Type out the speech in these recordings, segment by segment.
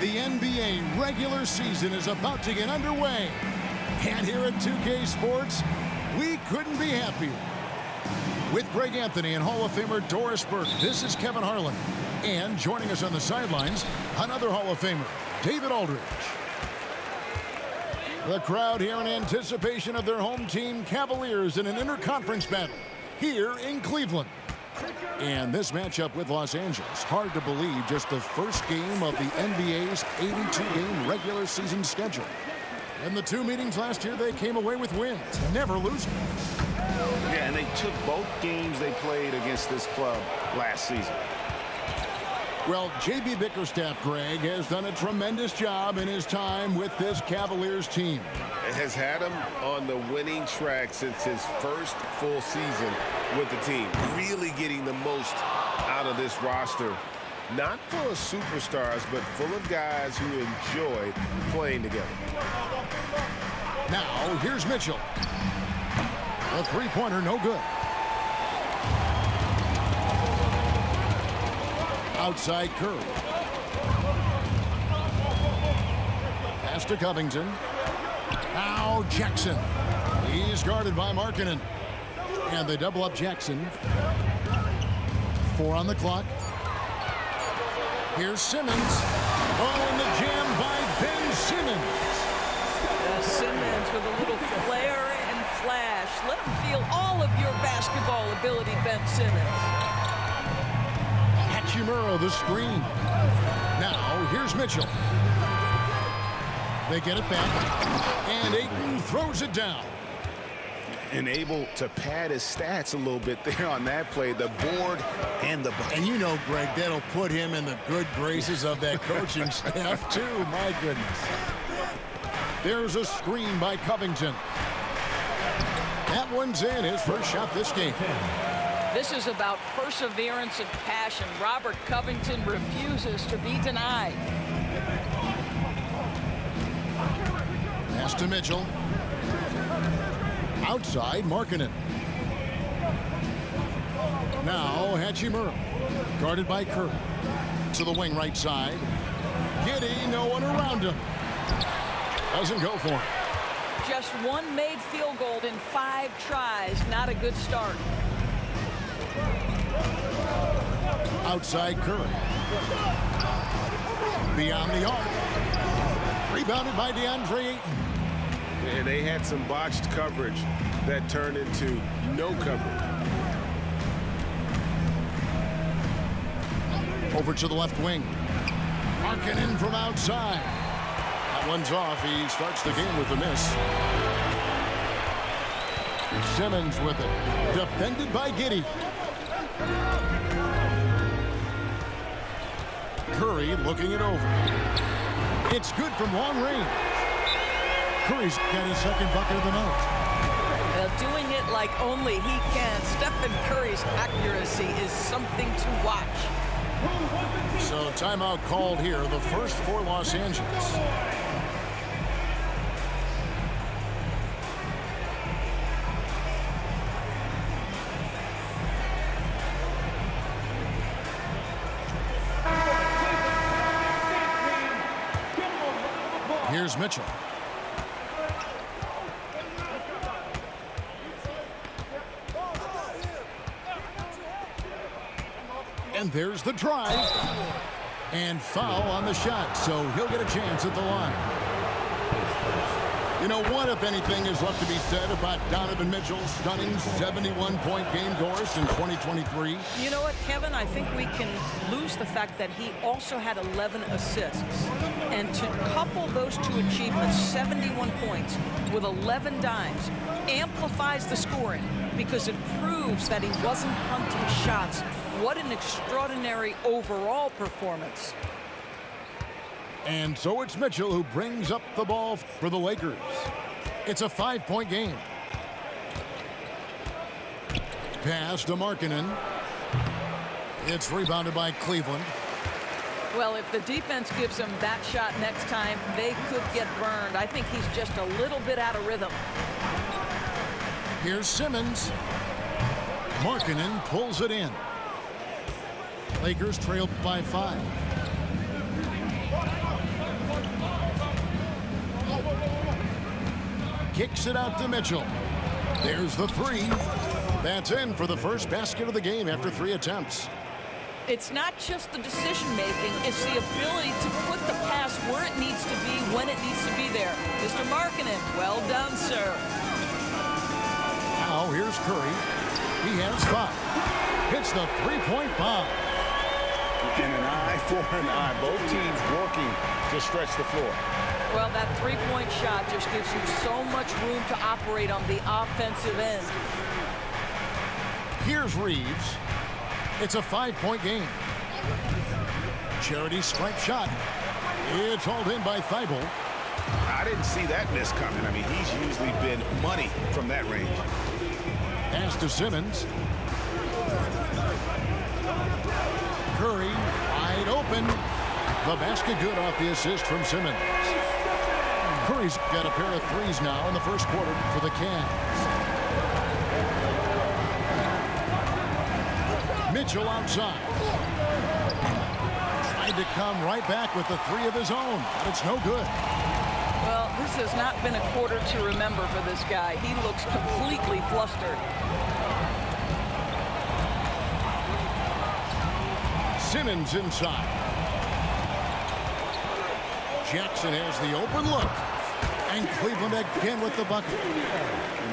The NBA regular season is about to get underway. And here at 2K Sports, we couldn't be happier. With Greg Anthony and Hall of Famer Doris Burke, this is Kevin Harlan. And joining us on the sidelines, another Hall of Famer, David Aldridge. The crowd here in anticipation of their home team, Cavaliers, in an interconference battle here in Cleveland. And this matchup with Los Angeles, hard to believe, just the first game of the NBA's 82-game regular season schedule. In the two meetings last year, they came away with wins, never losing. Yeah, and they took both games they played against this club last season. Well, J.B. Bickerstaff, Greg, has done a tremendous job in his time with this Cavaliers team. It has had him on the winning track since his first full season with the team, really getting the most out of this roster. Not full of superstars, but full of guys who enjoy playing together. Now, here's Mitchell. A three-pointer, no good. Outside Curry. Pass to Covington. Now Jackson. He's guarded by Markkanen. And they double up Jackson. 4 on the clock. Here's Simmons. Oh, and the jam by Ben Simmons. Simmons with a little flair and flash. Let him feel all of your basketball ability, Ben Simmons. Hachimura, the screen. Now, here's Mitchell. They get it back, and Ayton throws it down. And able to pad his stats a little bit there on that play, the board and the bucket. And you know, Greg, that'll put him in the good graces of that coaching staff, too. My goodness. There's a screen by Covington. That one's in, his first shot this game. This is about perseverance and passion. Robert Covington refuses to be denied. Pass to Mitchell. Outside, Markkanen. Now, Hachimura. Guarded by Curry. To the wing right side. Giddey, no one around him. Doesn't go for him. Just one made field goal in 5 tries. Not a good start. Outside Curry. Beyond the arc. Rebounded by DeAndre Ayton. And they had some botched coverage that turned into no coverage. Over to the left wing. Markkanen from outside. That one's off. He starts the game with a miss. Simmons with it. Defended by Giddey. Curry looking it over. It's good from long range. Curry's got his second bucket of the night. Doing it like only he can. Stephen Curry's accuracy is something to watch. So timeout called here, the first for Los Angeles. Here's Mitchell. And there's the drive. And foul on the shot, so he'll get a chance at the line. You know, what, if anything, is left to be said about Donovan Mitchell's stunning 71-point game, Doris, in 2023? You know what, Kevin? I think we can lose the fact that he also had 11 assists. And to couple those two achievements, 71 points with 11 dimes, amplifies the scoring because it proves that he wasn't hunting shots. What an extraordinary overall performance. And so it's Mitchell who brings up the ball for the Lakers. It's a 5-point game. Pass to Markkanen. It's rebounded by Cleveland. Well, if the defense gives him that shot next time, they could get burned. I think he's just a little bit out of rhythm. Here's Simmons. Markkanen pulls it in. Lakers trail by 5. Kicks it out to Mitchell. There's the three. That's in for the first basket of the game after 3 attempts. It's not just the decision-making, it's the ability to put the pass where it needs to be, when it needs to be there. Mr. Markkanen, well done, sir. Now here's Curry. He has 5. Hits the three-point bomb. And an eye for an eye. Both teams working to stretch the floor. Well, that three-point shot just gives you so much room to operate on the offensive end. Here's Reeves. It's a 5-point game. Charity stripe shot. It's hauled in by Thibault. I didn't see that miss coming. I mean, he's usually been money from that range. Pass to Simmons. Curry wide open. The basket good off the assist from Simmons. Curry's got a pair of threes now in the first quarter for the Cavs. Mitchell outside. Tried to come right back with the 3 of his own, but it's no good. Well, this has not been a quarter to remember for this guy. He looks completely flustered. Simmons inside. Jackson has the open look. And Cleveland again with the bucket.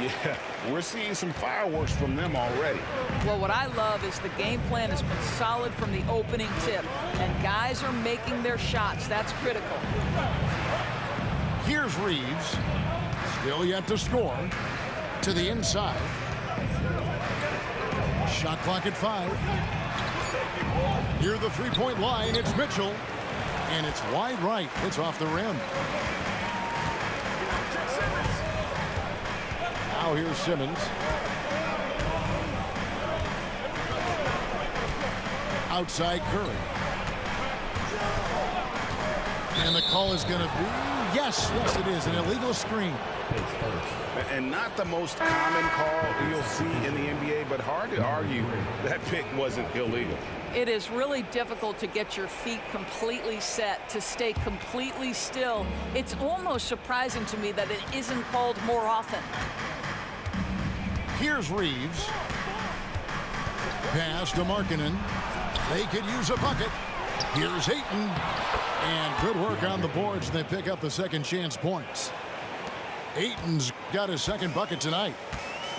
Yeah, we're seeing some fireworks from them already. Well, what I love is the game plan has been solid from the opening tip. And guys are making their shots. That's critical. Here's Reeves. Still yet to score. To the inside. Shot clock at 5. Near the three-point line, it's Mitchell. And it's wide right. It's off the rim. Now here's Simmons. Outside Curry. And the call is going to be, yes, it is, an illegal screen. And not the most common call you'll see in the NBA, but hard to argue that pick wasn't illegal. It is really difficult to get your feet completely set, to stay completely still. It's almost surprising to me that it isn't called more often. Here's Reeves. Pass to Markkanen. They could use a bucket. Here's Ayton. And good work on the boards. They pick up the second chance points. Ayton's got his second bucket tonight.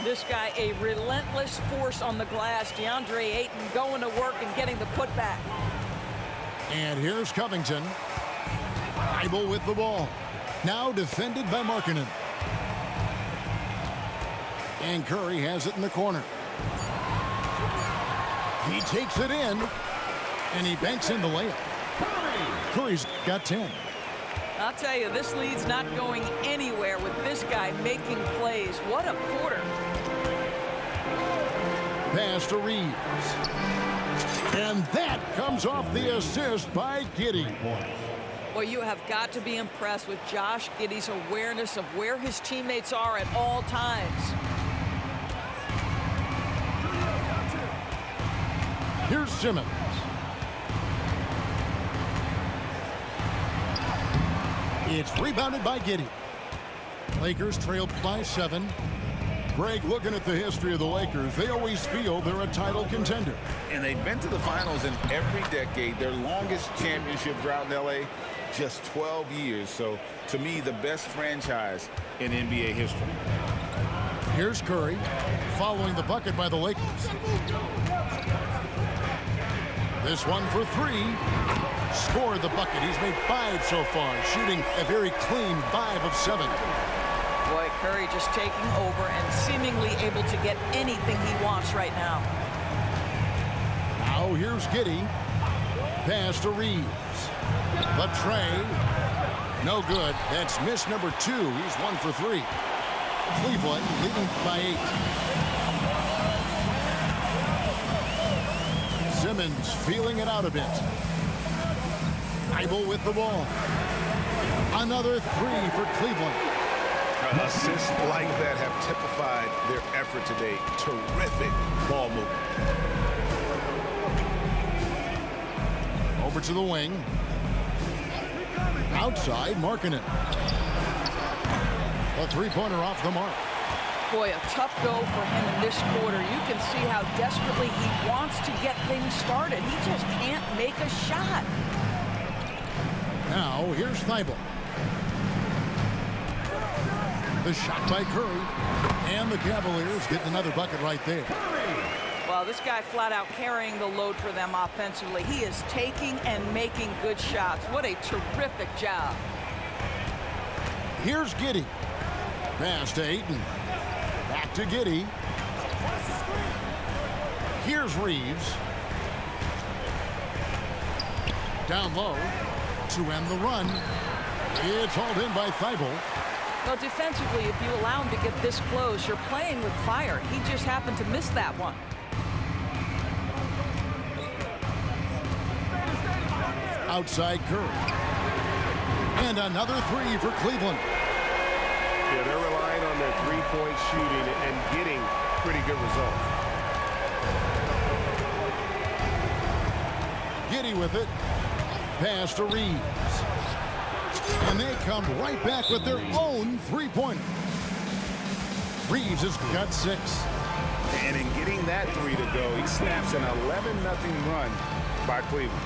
This guy, a relentless force on the glass. DeAndre Ayton going to work and getting the putback. And here's Covington. Thibault with the ball. Now defended by Markkanen. And Curry has it in the corner. He takes it in. And he banks in the layup. Curry's got 10. I'll tell you, this lead's not going anywhere with this guy making plays. What a quarter. Pass to Reeves. And that comes off the assist by Giddey. Well, you have got to be impressed with Josh Giddey's awareness of where his teammates are at all times. Here's Simmons. It's rebounded by Giddey. Lakers trail by 7. Greg, looking at the history of the Lakers, they always feel they're a title contender. And they've been to the finals in every decade. Their longest championship drought in L.A., just 12 years. So, to me, the best franchise in NBA history. Here's Curry, following the bucket by the Lakers. This one for 3. Scored the bucket. He's made 5 so far, shooting a very clean 5 of 7. Boy, Curry just taking over and seemingly able to get anything he wants right now. Now here's Giddey. Pass to Reeves. The tray. No good. That's miss number 2. He's 1 for 3. Cleveland leading by 8. Simmons feeling it out a bit. Thibault with the ball. Another 3 for Cleveland. Assists like that have typified their effort today. Terrific ball movement. Over to the wing. Outside, Markkanen. A three-pointer off the mark. Boy, a tough go for him in this quarter. You can see how desperately he wants to get things started. He just can't make a shot. Now, here's Thibault. The shot by Curry. And the Cavaliers get another bucket right there. Well, this guy flat out carrying the load for them offensively. He is taking and making good shots. What a terrific job. Here's Giddey. Pass to Ayton. Back to Giddey. Here's Reeves. Down low to end the run. It's hauled in by Thibault. Well, defensively, if you allow him to get this close, you're playing with fire. He just happened to miss that one. Outside Curry. And another three for Cleveland. Yeah, they're relying on their three-point shooting and getting pretty good results. Giddey with it. Pass to Reeves. And they come right back with their own three-pointer. Reeves has got 6. And in getting that three to go, he snaps an 11-0 run by Cleveland.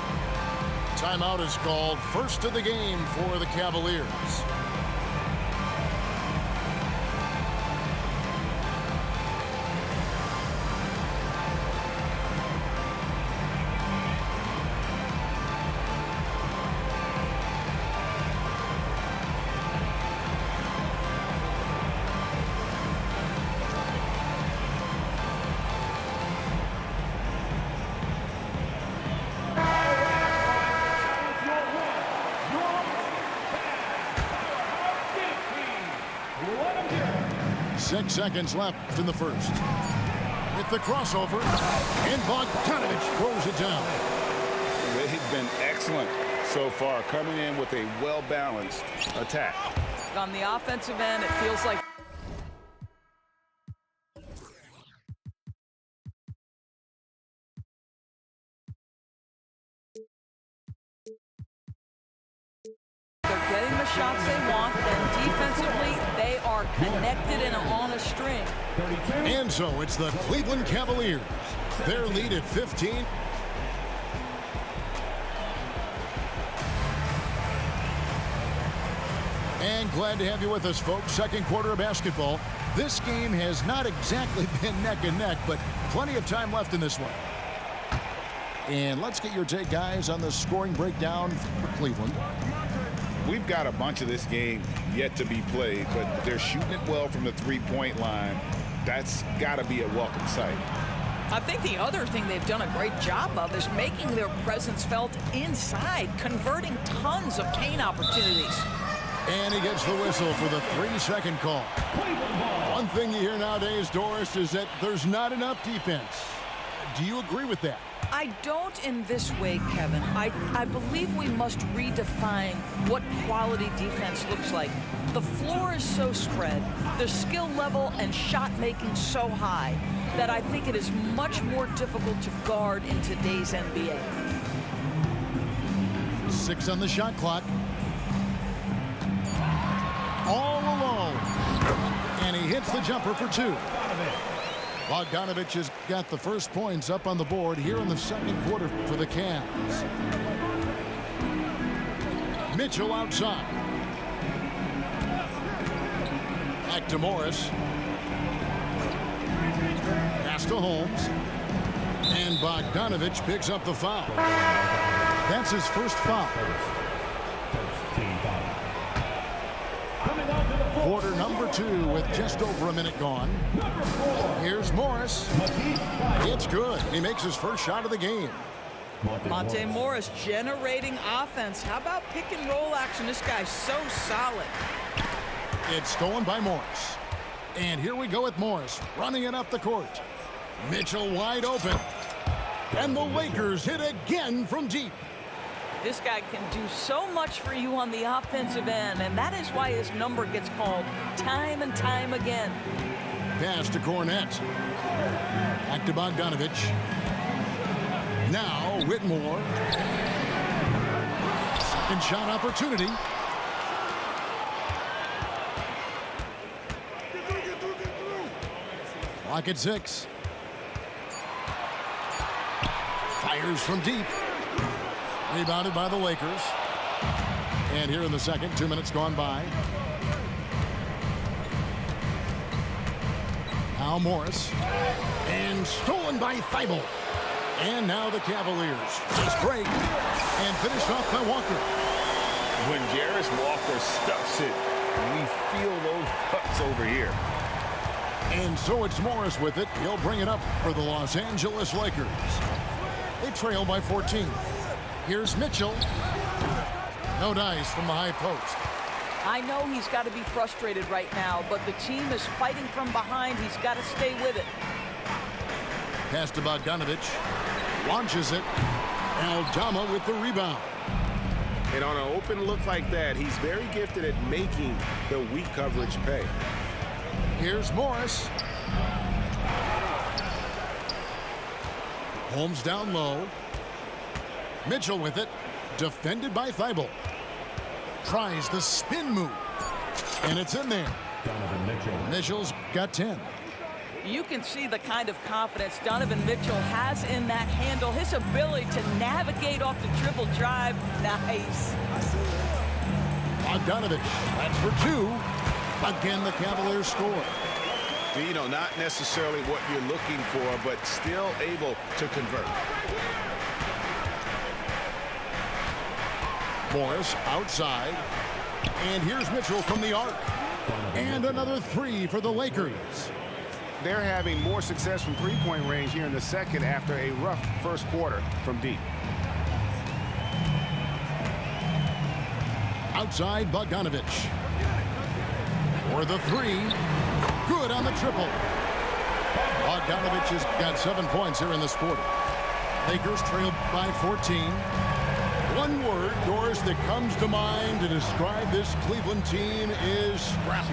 Timeout is called. First of the game for the Cavaliers. Six seconds left in the first. With the crossover, and Bogdanovich throws it down. They've been excellent so far, coming in with a well-balanced attack. On the offensive end, it feels like they're getting the shots they want, and defensively, they are connected and on a string. And so it's the Cleveland Cavaliers. Their lead at 15. And glad to have you with us, folks. Second quarter of basketball. This game has not exactly been neck and neck, but plenty of time left in this one. And let's get your take, guys, on the scoring breakdown for Cleveland. We've got a bunch of this game yet to be played, but they're shooting it well from the three-point line. That's got to be a welcome sight. I think the other thing they've done a great job of is making their presence felt inside, converting tons of paint opportunities. And he gets the whistle for the 3-second call. One thing you hear nowadays, Doris, is that there's not enough defense. Do you agree with that? I don't in this way, Kevin. I believe we must redefine what quality defense looks like. The floor is so spread, the skill level and shot making so high that I think it is much more difficult to guard in today's NBA. 6 on the shot clock. All alone. And he hits the jumper for 2. Bogdanovich has got the first points up on the board here in the second quarter for the Cavs. Mitchell outside. Back to Morris. Pass to Holmes. And Bogdanovich picks up the foul. That's his first foul. Quarter number 2 with just over a minute gone. Here's Morris. It's good. He makes his first shot of the game. Monte Morris generating offense. How about pick and roll action? This guy's so solid. It's stolen by Morris. And here we go with Morris running it up the court. Mitchell wide open. And the Lakers hit again from deep. This guy can do so much for you on the offensive end, and that is why his number gets called time and time again. Pass to Cornette. Back to Bogdanovich. Now Whitmore. Second shot opportunity. Clock at 6. Fires from deep. Rebounded by the Lakers. And here in the second, 2 minutes gone by. Now Morris. And stolen by Thibault. And now the Cavaliers just break and finished off by Walker. When Jarris Walker stuffs it, we feel those cuts over here. And so it's Morris with it. He'll bring it up for the Los Angeles Lakers. They trail by 14. Here's Mitchell. No dice from the high post. I know he's got to be frustrated right now, but the team is fighting from behind. He's got to stay with it. Pass to Bogdanovich. Launches it. Aldama with the rebound. And on an open look like that, he's very gifted at making the weak coverage pay. Here's Morris. Holmes down low. Mitchell with it. Defended by Thibault. Tries the spin move. And it's in there. Mitchell's got 10. You can see the kind of confidence Donovan Mitchell has in that handle. His ability to navigate off the dribble drive. Nice. Bogdanovich. That's for 2. Again, the Cavaliers score. You know, not necessarily what you're looking for, but still able to convert. Morris outside. And here's Mitchell from the arc. And another 3 for the Lakers. They're having more success from three-point range here in the second after a rough first quarter from deep. Outside Bogdanovich. For the 3. Good on the triple. Bogdanovich has got 7 points here in this quarter. Lakers trail by 14. One word, Doris, that comes to mind to describe this Cleveland team is scrappy.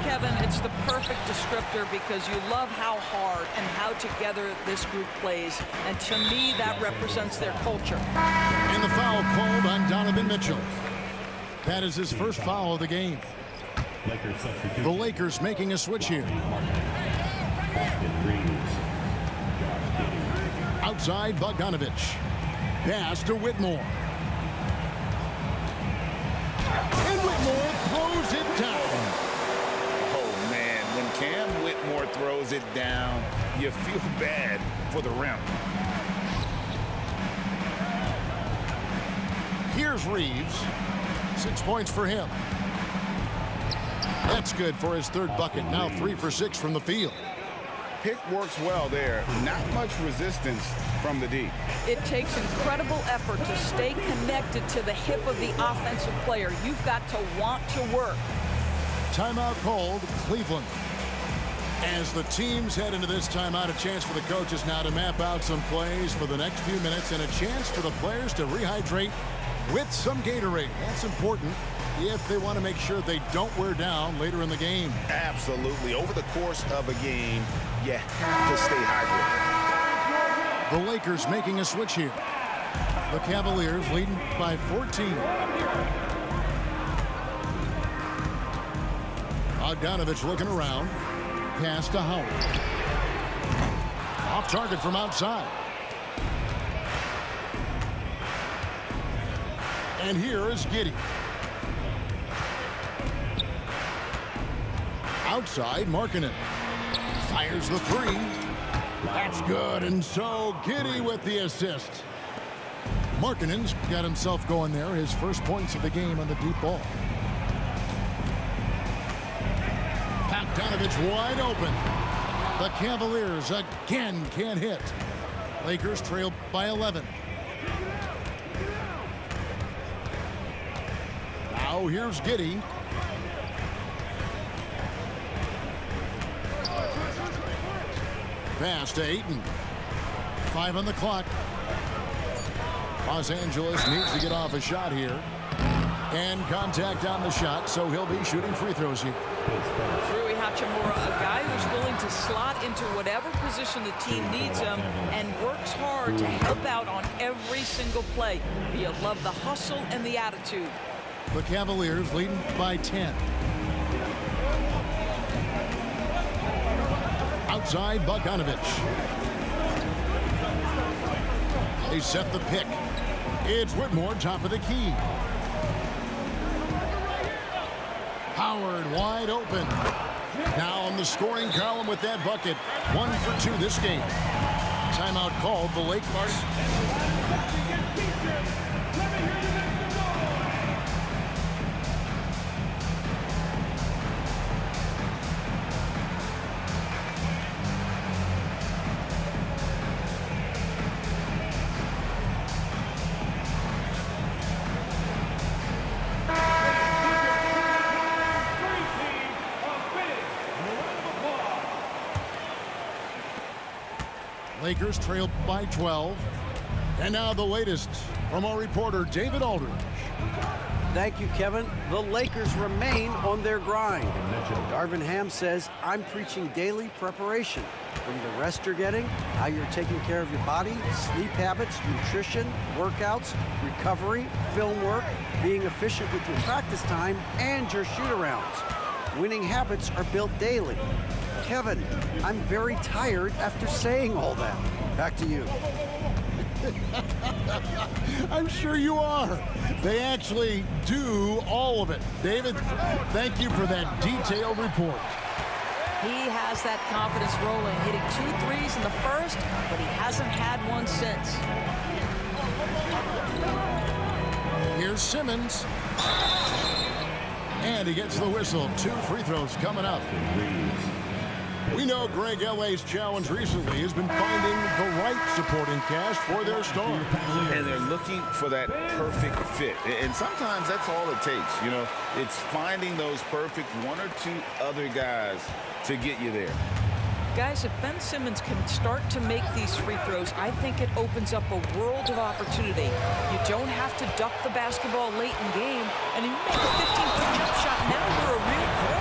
Kevin, it's the perfect descriptor because you love how hard and how together this group plays. And to me, that represents their culture. And the foul called on Donovan Mitchell. That is his first foul of the game. The Lakers making a switch here. Outside Bogdanovich. Pass to Whitmore. And Whitmore throws it down. Oh, man, when Cam Whitmore throws it down, you feel bad for the rim. Here's Reeves. 6 points for him. That's good for his third bucket. Now 3 for 6 from the field. Pick works well there. Not much resistance from the D. It takes incredible effort to stay connected to the hip of the offensive player. You've got to want to work. Timeout called, Cleveland. As the teams head into this timeout, a chance for the coaches now to map out some plays for the next few minutes and a chance for the players to rehydrate with some Gatorade. That's important if they want to make sure they don't wear down later in the game. Absolutely. Over the course of a game, you have to stay hydrated. The Lakers making a switch here. The Cavaliers leading by 14. Bogdanovich looking around. Pass to Howard. Off target from outside. And here is Giddey. Outside, Markkanen. Fires the 3. That's good, and so Giddey with the assist. Markkanen's got himself going there, his first points of the game on the deep ball. Bogdanovich wide open. The Cavaliers again can't hit. Lakers trail by 11. Now here's Giddey. Pass to Ayton. 5 on the clock. Los Angeles needs to get off a shot here. And contact on the shot, so he'll be shooting free throws here. Rui Hachimura, a guy who's willing to slot into whatever position the team needs him and works hard to help out on every single play. You love the hustle and the attitude. The Cavaliers leading by 10. Outside Bogdanovich. They set the pick. It's Whitmore, top of the key. Howard wide open. Now on the scoring column with that bucket. 1 for 2 this game. Timeout called the Lakers. Lakers trail by 12. And now the latest from our reporter, David Aldridge. Thank you, Kevin. The Lakers remain on their grind. Darvin Ham says, I'm preaching daily preparation. From the rest you're getting, how you're taking care of your body, sleep habits, nutrition, workouts, recovery, film work, being efficient with your practice time, and your shoot-arounds. Winning habits are built daily. Kevin, I'm very tired after saying all that. Back to you. I'm sure you are. They actually do all of it. David, thank you for that detailed report. He has that confidence rolling, hitting 2 threes in the first, but he hasn't had one since. Here's Simmons. And he gets the whistle. 2 free throws coming up. We know Greg L.A.'s challenge recently has been finding the right supporting cast for their stars. And they're looking for that perfect fit. And sometimes that's all it takes. You know, it's finding those perfect 1 or 2 other guys to get you there. Guys, if Ben Simmons can start to make these free throws, I think it opens up a world of opportunity. You don't have to duck the basketball late in game, and you make a 15-foot jump shot. Now you're a real threat.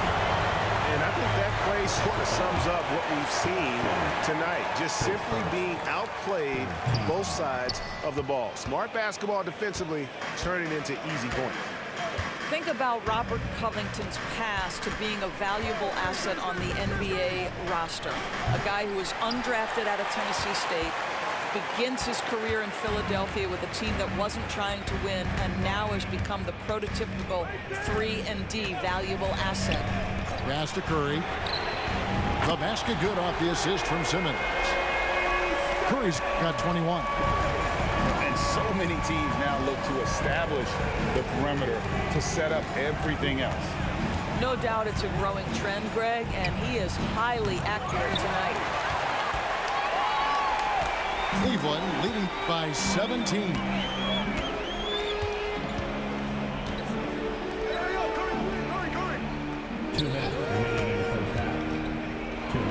And I think that play sort of sums up what we've seen tonight. Just simply being outplayed both sides of the ball. Smart basketball defensively, turning into easy points. Think about Robert Covington's pass to being a valuable asset on the NBA roster. A guy who was undrafted out of Tennessee State, begins his career in Philadelphia with a team that wasn't trying to win, and now has become the prototypical 3-and-D valuable asset. Pass to Curry. The basket good off the assist from Simmons. Curry's got 21. And so many teams now look to establish the perimeter to set up everything else. No doubt it's a growing trend, Greg, and he is highly accurate tonight. Cleveland leading by 17.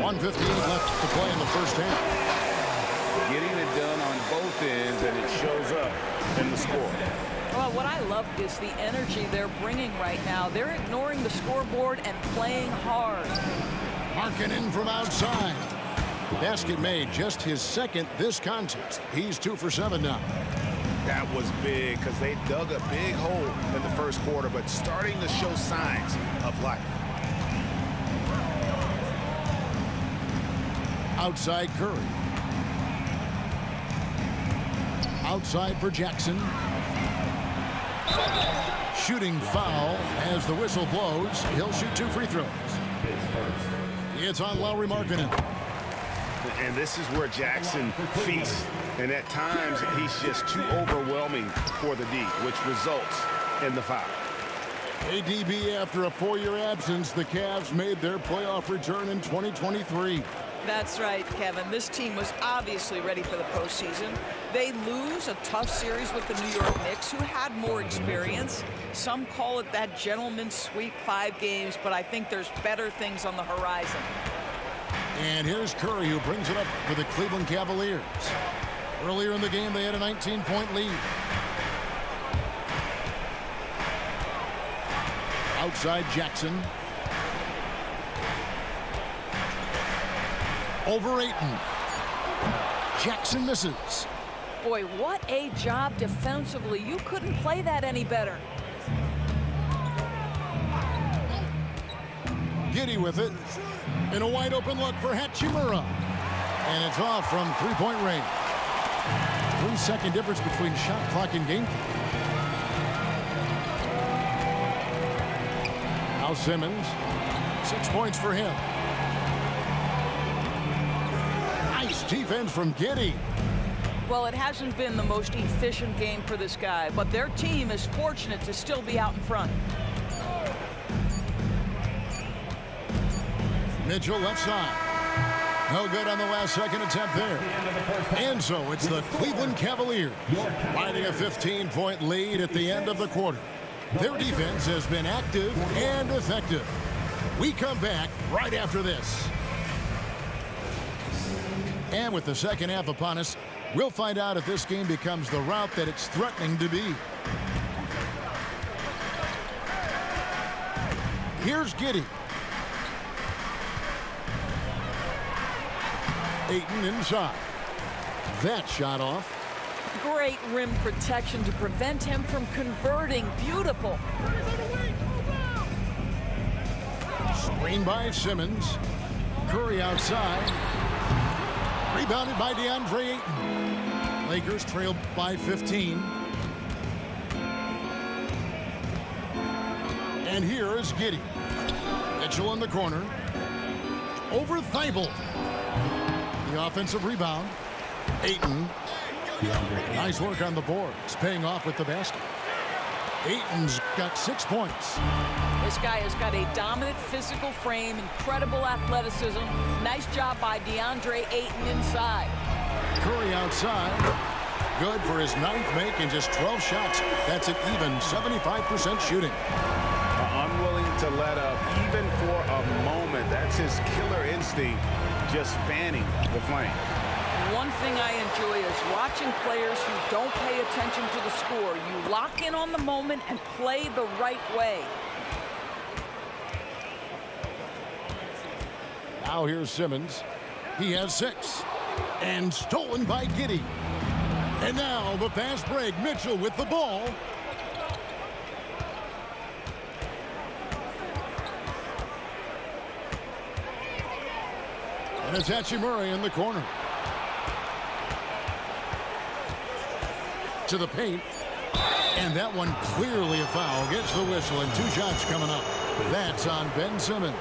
1:58 left to play in the first half. Getting it done on both ends, and it shows up in the score. Well, what I love is the energy they're bringing right now. They're ignoring the scoreboard and playing hard. Markkanen from outside. Basket made, just his second this contest. He's 2 for 7 now. That was big because they dug a big hole in the first quarter, but starting to show signs of life. Outside Curry. Outside for Jackson. Shooting foul as the whistle blows. He'll shoot 2 free throws. It's on Lauri Markkanen. And this is where Jackson feasts. And at times, he's just too overwhelming for the D, which results in the foul. ADB, after a 4-year absence, the Cavs made their playoff return in 2023. That's right, Kevin. This team was obviously ready for the postseason. They lose a tough series with the New York Knicks, who had more experience. Some call it that gentleman's sweep, 5 games, but I think there's better things on the horizon. And here's Curry, who brings it up for the Cleveland Cavaliers. Earlier in the game, they had a 19-point lead. Outside Jackson. Over Ayton. Jackson misses. Boy, what a job defensively. You couldn't play that any better. Giddey with it. And a wide open look for Hachimura. And it's off from three-point range. 3-second difference between shot clock and game clock. Now Simmons, 6 points for him. Nice defense from Giddey. Well, it hasn't been the most efficient game for this guy, but their team is fortunate to still be out in front. Mitchell left side. No good on the last second attempt there. And so it's the Cleveland Cavaliers riding a 15-point lead at the end of the quarter. Their defense has been active and effective. We come back right after this. And with the second half upon us, we'll find out if this game becomes the route that it's threatening to be. Here's Giddey. Ayton inside. That shot off. Great rim protection to prevent him from converting. Beautiful. Screen by Simmons. Curry outside. Rebounded by DeAndre Ayton. Lakers trail by 15. And here is Giddey. Mitchell in the corner. Over Thibault. The offensive rebound. Ayton. Nice work on the boards. Paying off with the basket. Ayton's got 6 points. This guy has got a dominant physical frame, incredible athleticism. Nice job by DeAndre Ayton inside. Curry outside. Good for his 9th make in just 12 shots. That's an even 75% shooting. Unwilling to let up even for a moment. That's his killer instinct, just fanning the flame. One thing I enjoy is watching players who don't pay attention to the score. You lock in on the moment and play the right way. Now here's Simmons. He has 6. And stolen by Giddey. And now the fast break. Mitchell with the ball. And it's Hachimura in the corner. To the paint. And that one clearly a foul. Gets the whistle and 2 shots coming up. That's on Ben Simmons.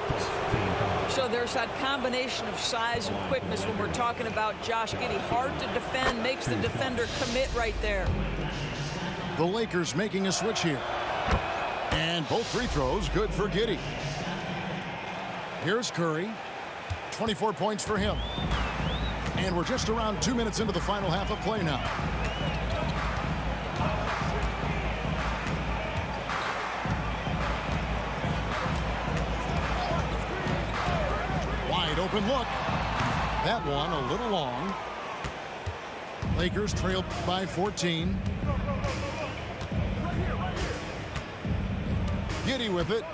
So there's that combination of size and quickness when we're talking about Josh Giddey. Hard to defend, makes the defender commit right there. The Lakers making a switch here. And both free throws good for Giddey. Here's Curry. 24 points for him. And we're just around 2 minutes into the final half of play now. Wide open look. That one a little long. Lakers trail by 14. Giddey with it.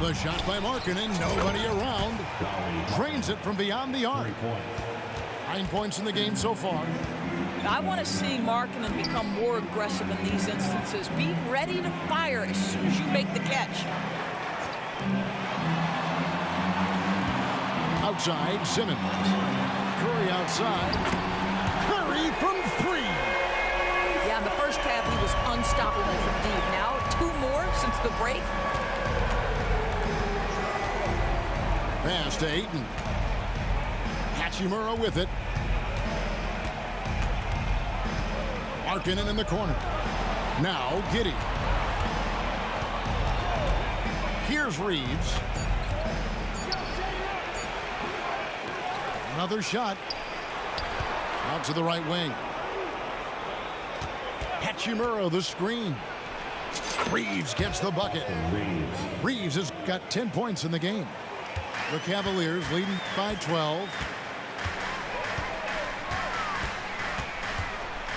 The shot by Markkanen, nobody around. Drains it from beyond the arc. 9 points in the game so far. I want to see Markkanen become more aggressive in these instances. Be ready to fire as soon as you make the catch. Outside, Simmons. Curry outside. Curry from 3. Yeah, in the first half, he was unstoppable from deep. Now, 2 more since the break. Pass to Ayton. Hachimura with it. Markkanen in the corner. Now Giddey. Here's Reeves. Another shot. Out to the right wing. Hachimura the screen. Reeves gets the bucket. Reeves has got 10 points in the game. The Cavaliers leading by 12.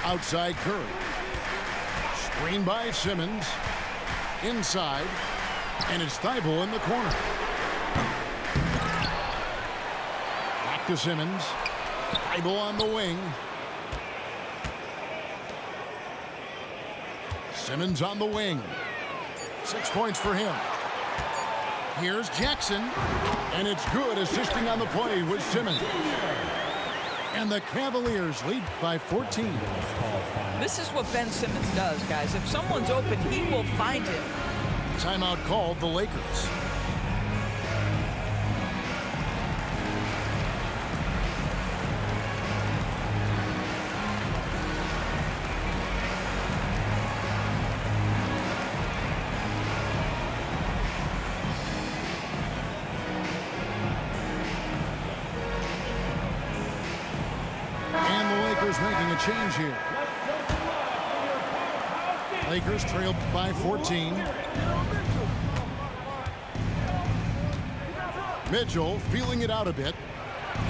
Outside Curry. Screen by Simmons. Inside. And it's Thibault in the corner. Back to Simmons. Thibault on the wing. Simmons on the wing. 6 points for him. Here's Jackson, and it's good, assisting on the play with Simmons. And the Cavaliers lead by 14. This is what Ben Simmons does, guys. If someone's open, he will find him. Timeout called the Lakers. Making a change here. Lakers trailed by 14. Mitchell feeling it out a bit.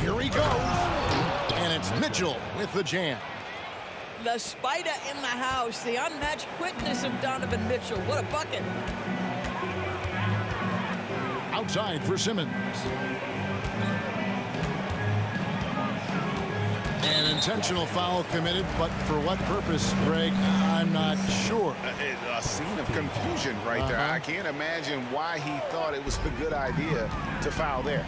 Here he goes. And it's Mitchell with the jam. The spider in the house. The unmatched quickness of Donovan Mitchell. What a bucket. Outside for Simmons. An intentional foul committed, but for what purpose, Greg, I'm not sure. A scene of confusion right there. I can't imagine why he thought it was a good idea to foul there.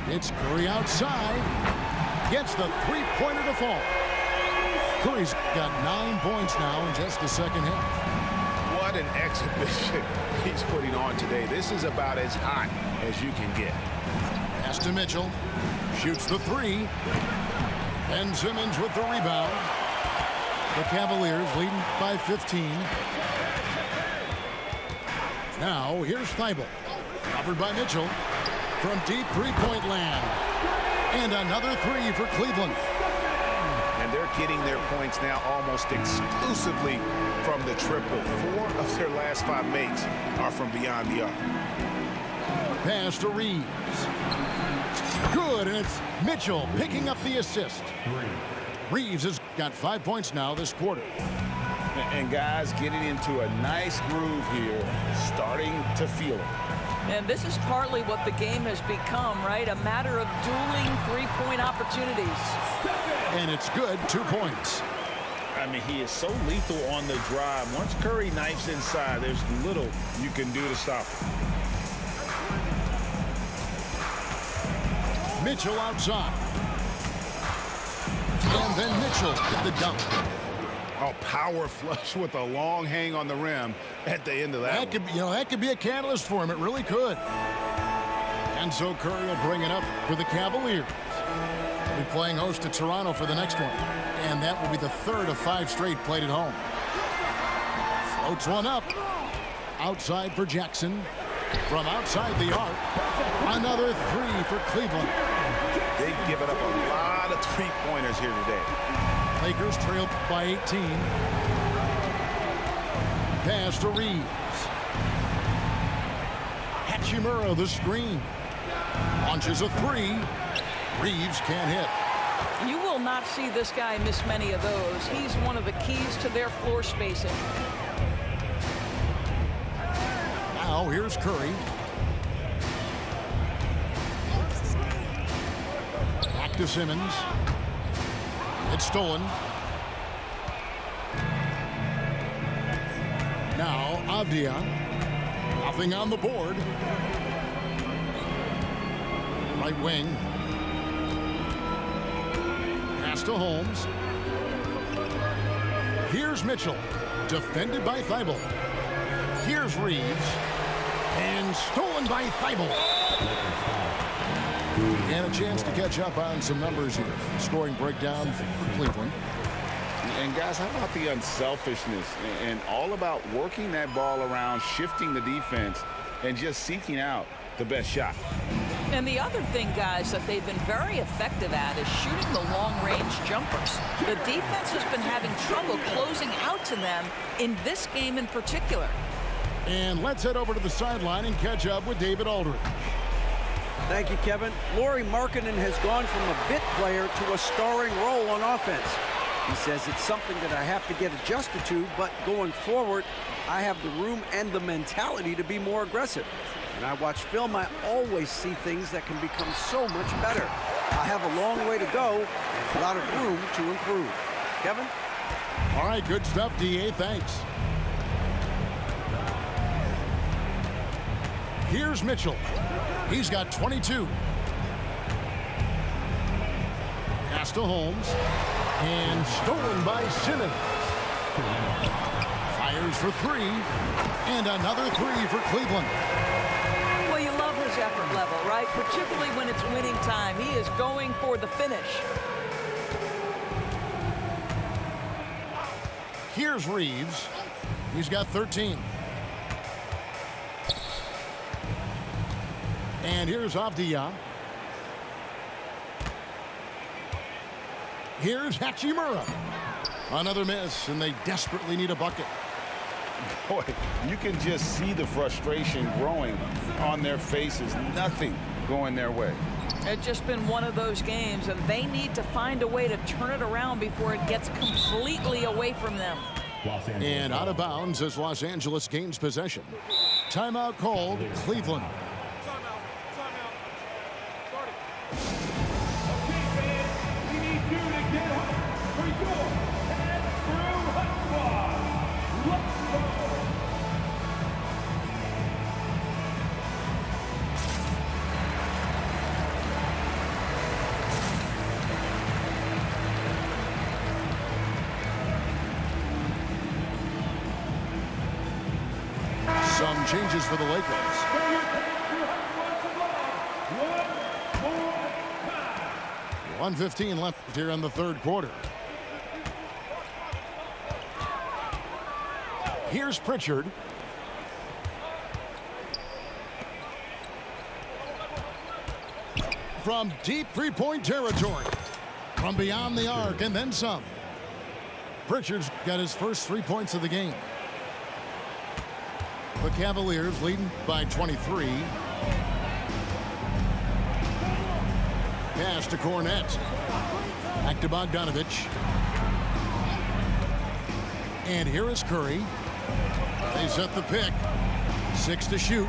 It's Curry outside. Gets the three-pointer to fall. Curry's got 9 points now in just the second half. What an exhibition he's putting on today. This is about as hot as you can get. Pass to Mitchell. Shoots the three. Ben Simmons with the rebound. The Cavaliers leading by 15. Now here's Thibault. Covered by Mitchell. From deep three-point land. And another three for Cleveland. And they're getting their points now almost exclusively from the triple. 4 of their last 5 makes are from beyond the arc. Pass to Reeves. Good, and it's Mitchell picking up the assist. Reeves has got 5 points now this quarter. And guys getting into a nice groove here, starting to feel it. And this is partly what the game has become, right? A matter of dueling three-point opportunities. And it's good, 2 points. I mean, he is so lethal on the drive. Once Curry knifes inside, there's little you can do to stop him. Mitchell outside. And then Mitchell at the dunk. A power flush with a long hang on the rim at the end of that. That could be a catalyst for him. It really could. And so Curry will bring it up for the Cavaliers. They'll be playing host to Toronto for the next one. And that will be the 3rd of 5 straight played at home. Floats one up. Outside for Jackson. From outside the arc. Another three for Cleveland. They've given up a lot of three-pointers here today. Lakers trailed by 18. Pass to Reeves. Hachimura the screen. Launches a three. Reeves can't hit. You will not see this guy miss many of those. He's one of the keys to their floor spacing. Now here's Curry. Back to Simmons. It's stolen. Now Avdia. Nothing on the board. Right wing. Pass to Holmes. Here's Mitchell. Defended by Thibault. Here's Reeves. And stolen by Thibault. And a chance to catch up on some numbers here. Scoring breakdown for Cleveland. And guys, how about the unselfishness and all about working that ball around, shifting the defense, and just seeking out the best shot. And the other thing, guys, that they've been very effective at is shooting the long-range jumpers. The defense has been having trouble closing out to them in this game in particular. And let's head over to the sideline and catch up with David Aldridge. Thank you, Kevin. Lauri Markkanen has gone from a bit player to a starring role on offense. He says it's something that I have to get adjusted to, but going forward, I have the room and the mentality to be more aggressive. When I watch film, I always see things that can become so much better. I have a long way to go and a lot of room to improve. Kevin? All right, good stuff, D.A. Thanks. Here's Mitchell. He's got 22. Pass to Holmes. And stolen by Simmons. Fires for three. And another three for Cleveland. Well, you love his effort level, right? Particularly when it's winning time. He is going for the finish. Here's Reeves. He's got 13. And here's Avdia. Here's Hachimura. Another miss, and they desperately need a bucket. Boy, you can just see the frustration growing on their faces. Nothing going their way. It's just been one of those games, and they need to find a way to turn it around before it gets completely away from them. And out of bounds as Los Angeles gains possession. Timeout called, Cleveland. Some changes for the Lakers. $1:15 left here in the third quarter. Here's Pritchard. From deep three-point territory. From beyond the arc and then some. Pritchard's got his first 3 points of the game. The Cavaliers leading by 23. Pass to Cornette. Back to Bogdanovich. And here is Curry. They set the pick. 6 to shoot.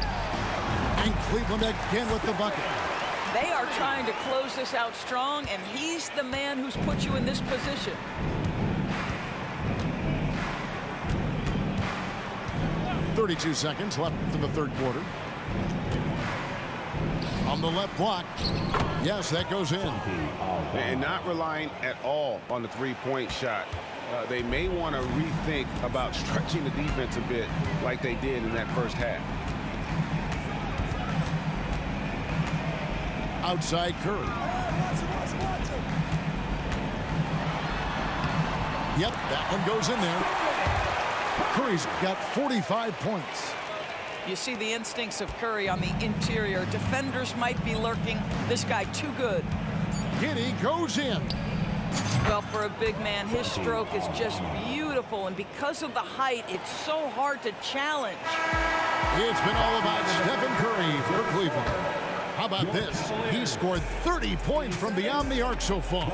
And Cleveland again with the bucket. They are trying to close this out strong, and he's the man who's put you in this position. 32 seconds left in the third quarter. On the left block. Yes, that goes in. And not relying at all on the three-point shot. They may want to rethink about stretching the defense a bit like they did in that first half. Outside Curry. Yep, that one goes in there. Curry's got 45 points. You see the instincts of Curry on the interior. Defenders might be lurking. This guy too good. Giddey goes in. Well, for a big man, his stroke is just beautiful, and because of the height, it's so hard to challenge. It's been all about Stephen Curry for Cleveland. How about this? He scored 30 points from beyond the arc so far.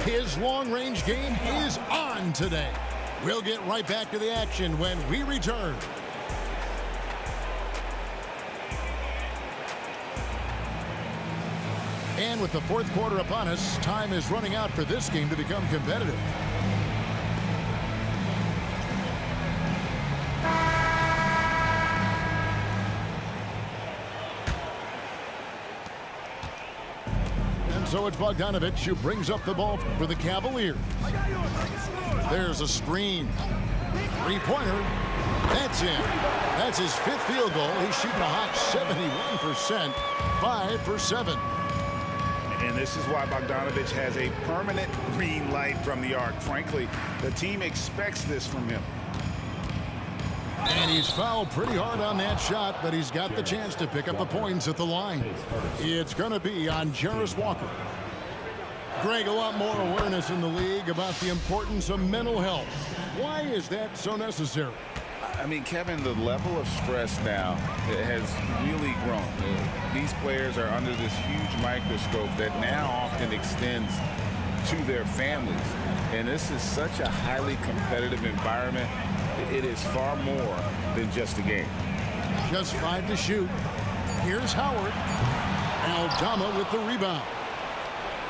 His long-range game is on today. We'll get right back to the action when we return. And with the fourth quarter upon us, time is running out for this game to become competitive. And so it's Bogdanovich who brings up the ball for the Cavaliers. There's a screen. Three-pointer. That's in. That's his fifth field goal. He's shooting a hot 71%. 5 for 7. And this is why Bogdanovich has a permanent green light from the arc. Frankly, the team expects this from him. And he's fouled pretty hard on that shot, but he's got the chance to pick up the points at the line. It's going to be on Jarris Walker. Greg, a lot more awareness in the league about the importance of mental health. Why is that so necessary? I mean, Kevin, the level of stress now has really grown. These players are under this huge microscope that now often extends to their families. And this is such a highly competitive environment. It is far more than just a game. Just 5 to shoot. Here's Howard. Aldama with the rebound.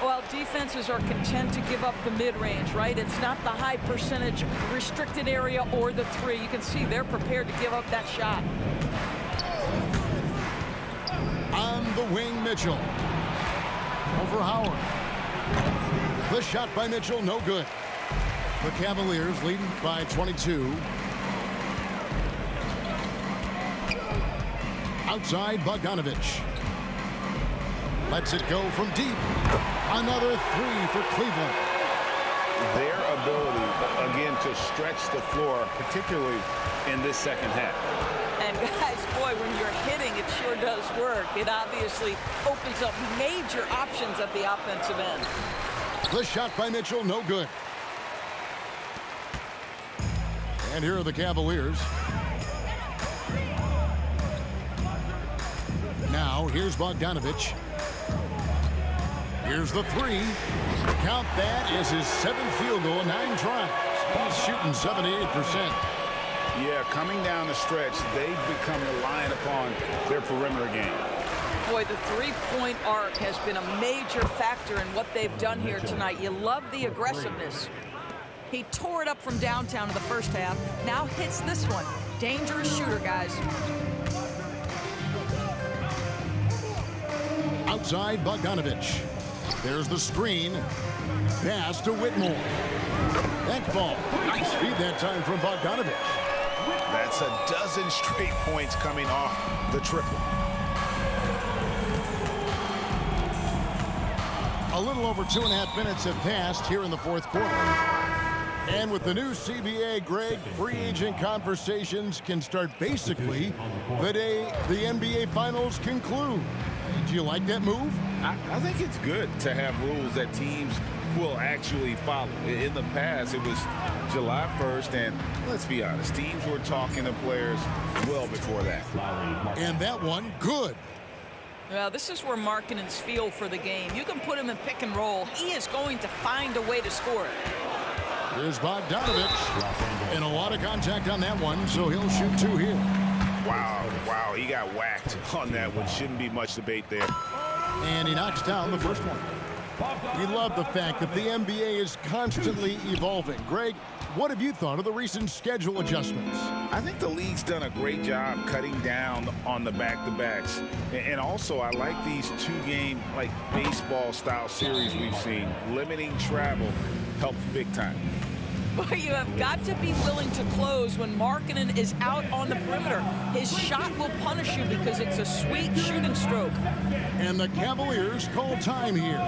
Well, defenses are content to give up the mid-range, right? It's not the high percentage restricted area or the three. You can see they're prepared to give up that shot. the wing, Mitchell. Over Howard. The shot by Mitchell, no good. The Cavaliers leading by 22. Outside, Bogdanovich. Lets it go from deep. Another three for Cleveland. Their ability, again, to stretch the floor, particularly in this second half. And guys, boy, when you're hitting, it sure does work. It obviously opens up major options at the offensive end. The shot by Mitchell, no good. And here are the Cavaliers. Now, here's Bogdanovich. Here's the three. Count that as his 7th field goal, 9 tries. He's shooting 78%. Yeah, coming down the stretch, they've become reliant upon their perimeter game. Boy, the three-point arc has been a major factor in what they've done here tonight. You love the aggressiveness. He tore it up from downtown in the first half. Now hits this one. Dangerous shooter, guys. Outside, Bogdanovich. There's the screen. Pass to Whitmore. That ball. Nice feed that time from Bogdanovich. That's a dozen straight points coming off the triple. A little over 2.5 minutes have passed here in the fourth quarter. And with the new CBA, Greg, free agent conversations can start basically the day the NBA Finals conclude. Do you like that move? I think it's good to have rules that teams will actually follow. In the past, it was July 1st, and let's be honest, teams were talking to players well before that. And that one, good. Well, this is where Markkanen's feel for the game. You can put him in pick and roll. He is going to find a way to score it. Here's Bogdanovich. And a lot of contact on that one, so he'll shoot 2 here. Wow, he got whacked on that one. Shouldn't be much debate there. And he knocks down the first one. We love the fact that the NBA is constantly evolving. Greg, what have you thought of the recent schedule adjustments? I think the league's done a great job cutting down on the back-to-backs. And also, I like these 2-game, like baseball-style series we've seen. Limiting travel helps big time. Boy, you have got to be willing to close when Markkanen is out on the perimeter. His shot will punish you because it's a sweet shooting stroke. And the Cavaliers call time here.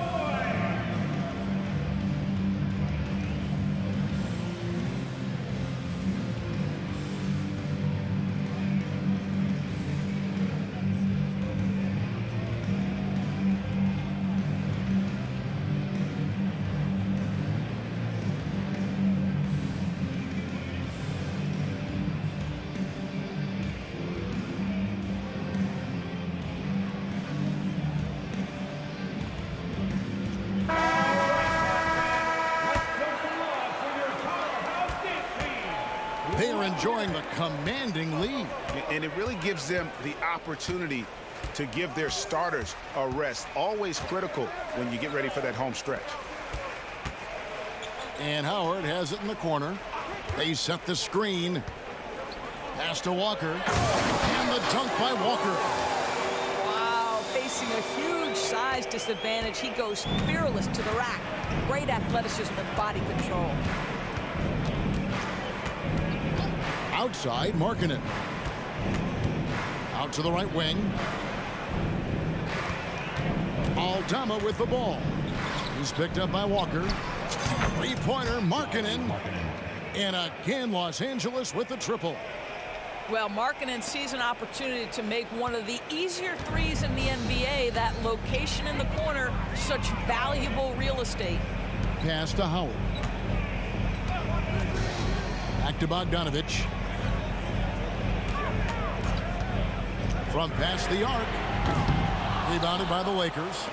They are enjoying the commanding lead. And it really gives them the opportunity to give their starters a rest. Always critical when you get ready for that home stretch. And Howard has it in the corner. They set the screen. Pass to Walker. And the dunk by Walker. Wow, facing a huge size disadvantage. He goes fearless to the rack. Great athleticism and body control. Outside, Markkanen. Out to the right wing. Aldama with the ball. He's picked up by Walker. Three-pointer, Markkanen. And again, Los Angeles with the triple. Well, Markkanen sees an opportunity to make one of the easier threes in the NBA. That location in the corner, such valuable real estate. Pass to Howard. Back to Bogdanovich. From past the arc. Rebounded by the Lakers.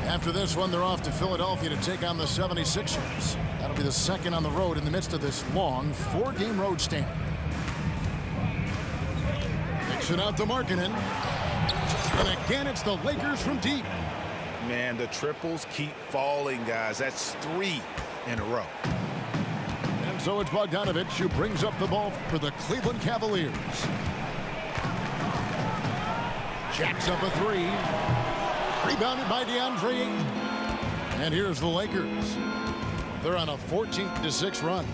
After this one, they're off to Philadelphia to take on the 76ers. That'll be the second on the road in the midst of this long 4-game road stand. Kicks it out to Markkanen. And again, it's the Lakers from deep. Man, the triples keep falling, guys. That's 3 in a row. And so it's Bogdanovich who brings up the ball for the Cleveland Cavaliers. Jacks up a three. Rebounded by DeAndre Ayton. And here's the Lakers. They're on a 14-6 run.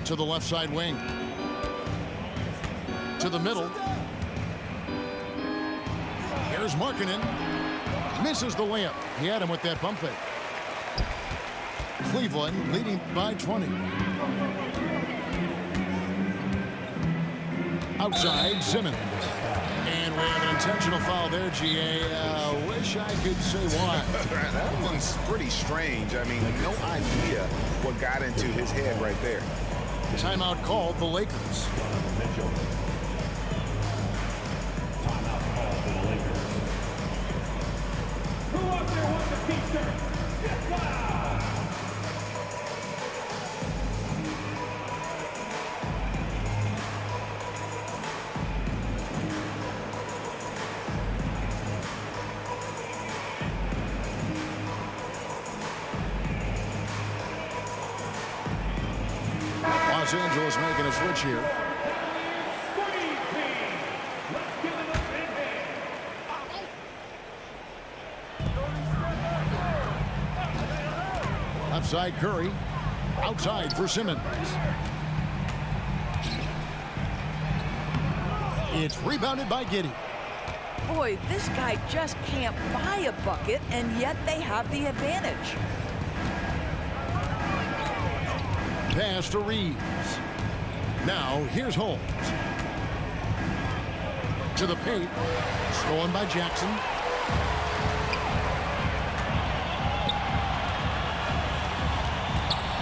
To the left side wing. To the middle. Here's Markkanen. Misses the layup. He had him with that pump fake. Cleveland leading by 20. Outside, Simmons. And we have an intentional foul there, GA. Wish I could say why. That one's pretty strange. I mean, no idea what got into his head right there. Timeout called the Lakers. Who out there wants a t-shirt? Get wild! Los Angeles making a switch here. Outside Curry. Outside for Simmons. It's rebounded by Giddey. Boy, this guy just can't buy a bucket, and yet they have the advantage. Pass to Reeves. Now here's Holmes. To the paint. Stolen by Jackson.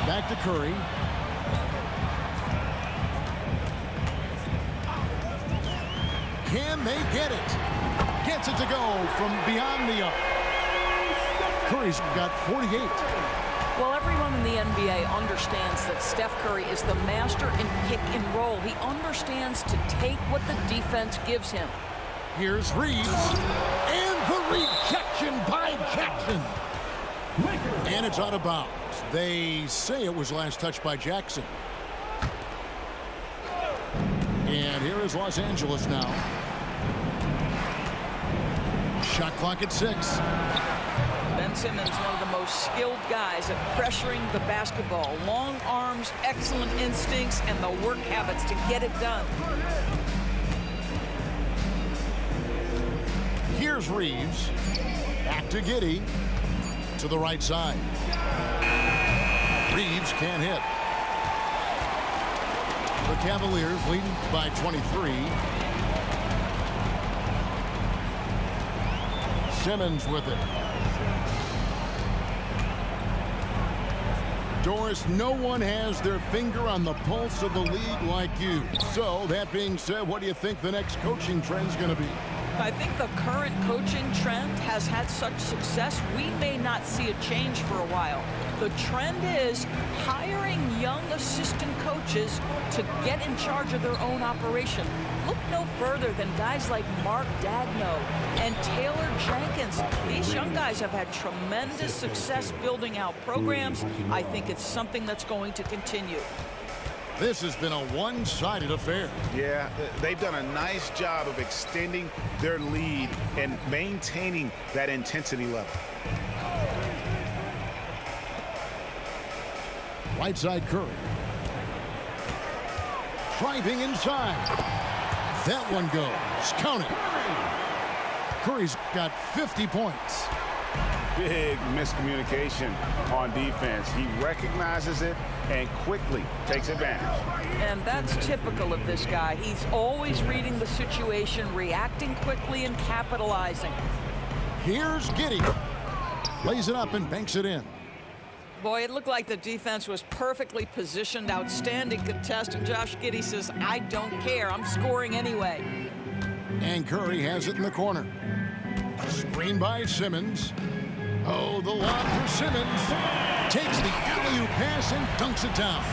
Back to Curry. Can they get it? Gets it to go from beyond the arc. Curry's got 48. Well, everyone in the NBA understands that Steph Curry is the master in pick and roll. He understands to take what the defense gives him. Here's Reeves. And the rejection by Jackson. And it's out of bounds. They say it was last touched by Jackson. And here is Los Angeles now. Shot clock at 6. Ben Simmons, one of the most skilled guys at pressuring the basketball. Long arms, excellent instincts, and the work habits to get it done. Here's Reeves. Back to Giddey. To the right side. Reeves can't hit. The Cavaliers leading by 23. Simmons with it. Doris, no one has their finger on the pulse of the league like you. So, that being said, what do you think the next coaching trend's going to be? I think the current coaching trend has had such success, we may not see a change for a while. The trend is hiring young assistant coaches to get in charge of their own operation. Look no further than guys like Mark Dagno and Taylor Jenkins. These young guys have had tremendous success building out programs. I think it's something that's going to continue. This has been a one-sided affair. Yeah, they've done a nice job of extending their lead and maintaining that intensity level. Right side Curry. Driving inside. That one goes. Count it. Curry's got 50 points. Big miscommunication on defense. He recognizes it and quickly takes advantage. And that's typical of this guy. He's always reading the situation, reacting quickly, and capitalizing. Here's Giddey. Lays it up and banks it in. Boy, it looked like the defense was perfectly positioned. Outstanding contest. And Josh Giddey says, I don't care. I'm scoring anyway. And Curry has it in the corner. Screen by Simmons. Oh, the lob for Simmons. Takes the alley-oop pass and dunks it down.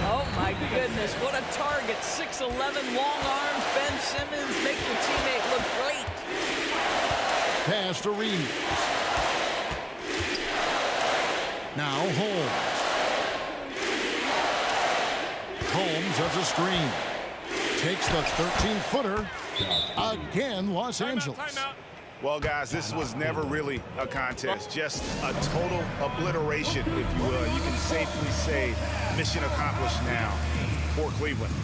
Oh, my goodness. What a target. 6'11", long arms. Ben Simmons make your teammate look great. Pass to Reeves. Now Holmes. Holmes has a screen. Takes the 13-footer Again, Los Angeles. Well, guys, this was never really a contest, just a total obliteration, if you will. You can safely say mission accomplished now for Cleveland.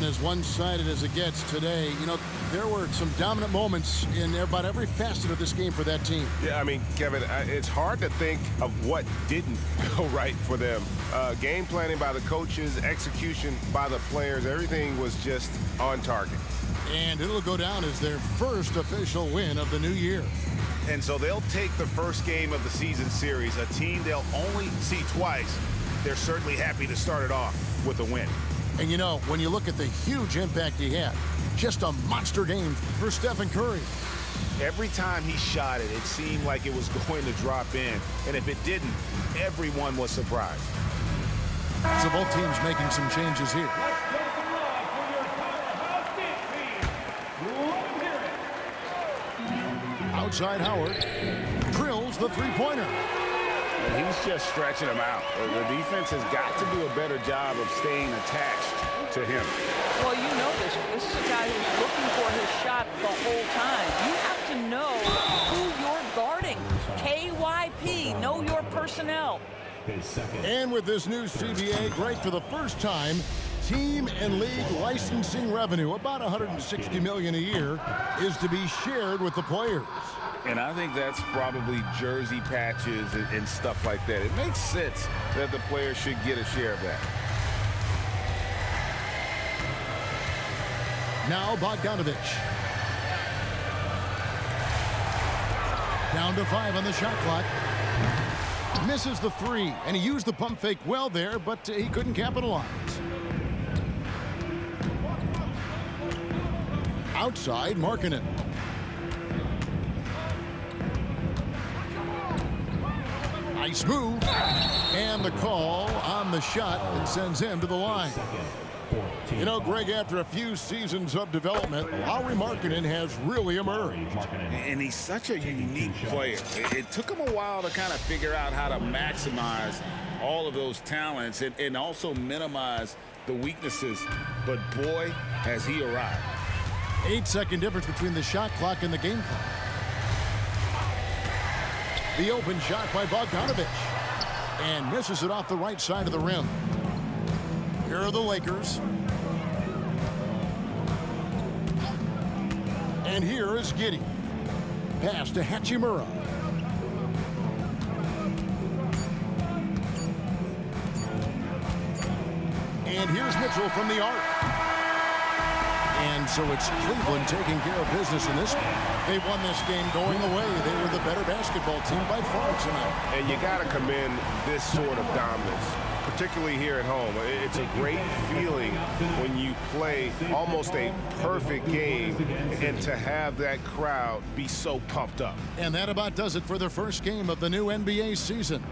As one-sided as it gets today, you know, there were some dominant moments in about every facet of this game for that team. Yeah, I mean, Kevin, it's hard to think of what didn't go right for them. Game planning by the coaches, execution by the players, everything was just on target. And it'll go down as their first official win of the new year. And so they'll take the first game of the season series, a team they'll only see twice. They're certainly happy to start it off with a win. And you know, when you look at the huge impact he had, just a monster game for Stephen Curry. Every time he shot it, it seemed like it was going to drop in. And if it didn't, everyone was surprised. So both teams making some changes here. Outside Howard drills the three-pointer. And he's just stretching them out. The defense has got to do a better job of staying attached to him. Well, you know this is a guy who's looking for his shot the whole time. You have to know who you're guarding. KYP, know your personnel. And with this new CBA, great for the first time, team and league licensing revenue, about $160 million a year, is to be shared with the players. And I think that's probably jersey patches and stuff like that. It makes sense that the players should get a share of that. Now Bogdanovich. Down to 5 on the shot clock. Misses the three, and he used the pump fake well there, but he couldn't capitalize. Outside, Markkanen. Nice move. And the call on the shot that sends him to the line. You know, Greg, after a few seasons of development, Lauri Markkanen has really emerged. And he's such a unique player. It took him a while to kind of figure out how to maximize all of those talents and also minimize the weaknesses. But boy, has he arrived. 8-second difference between the shot clock and the game clock. The open shot by Bogdanovich. And misses it off the right side of the rim. Here are the Lakers. And here is Giddey. Pass to Hachimura. And here's Mitchell from the arc. And so it's Cleveland taking care of business in this game. They won this game going away. They were the better basketball team by far tonight. And you got to commend this sort of dominance, particularly here at home. It's a great feeling when you play almost a perfect game and to have that crowd be so pumped up. And that about does it for the first game of the new NBA season.